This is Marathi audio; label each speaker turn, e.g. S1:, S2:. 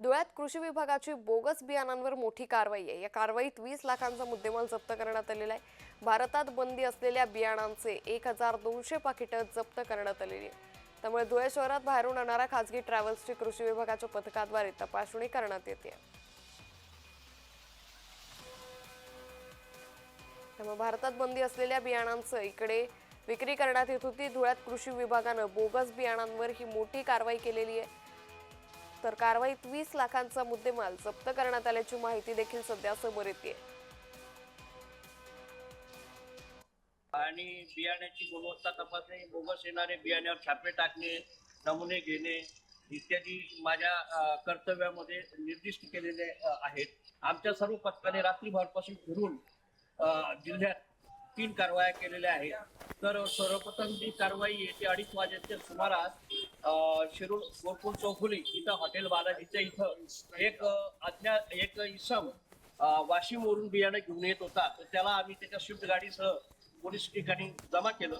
S1: धुळ्यात कृषी विभागाची बोगस बियाणांवर मोठी कारवाई आहे। या कारवाईत 20 लाखांचा मुद्देमाल जप्त करण्यात आलेला आहे। भारतात बंदी असलेल्या बियाणांचे 1200 पाकिटं जप्त करण्यात आलेली आहे। त्यामुळे धुळे शहरात बाहेरून येणाऱ्या खासगी ट्रॅव्हल्सची कृषी विभागाच्या पथकाद्वारे तपासणी करण्यात येते। त्यामुळे भारतात बंदी असलेल्या बियाणांचं इकडे विक्री करण्यात येत होती। धुळ्यात कृषी विभागानं बोगस बियाणांवर ही मोठी कारवाई केलेली आहे। तर कारवाईत 20 लाखांचा मुद्देमाल जप्त करण्यात आल्याची माहिती देखील सध्या समोर येते।
S2: आणि बियाण्याची गुणवत्ता तपासणे, बोगस येणारे बियाण्यावर छापे टाकणे, नमुने घेणे इत्यादी माझ्या कर्तव्यामध्ये निर्दिष्ट केलेले आहेत। आमच्या सर्व पथकाने रात्रीभरपासून फिरून जिल्ह्यात 3 कारवाया केलेल्या आहेत। तर सर्वप्रथम जी कारवाई येते 2:30 वाजेच्या सुमारास शिरूर गोरकुल चौफुली इथं हॉटेल बालाजीच्या इथं एक इसम वाशिमवरून बियाणं घेऊन येत होता। तर त्याला आम्ही त्याच्या स्विफ्ट गाडीसह पोलीस ठिकाणी जमा केलं।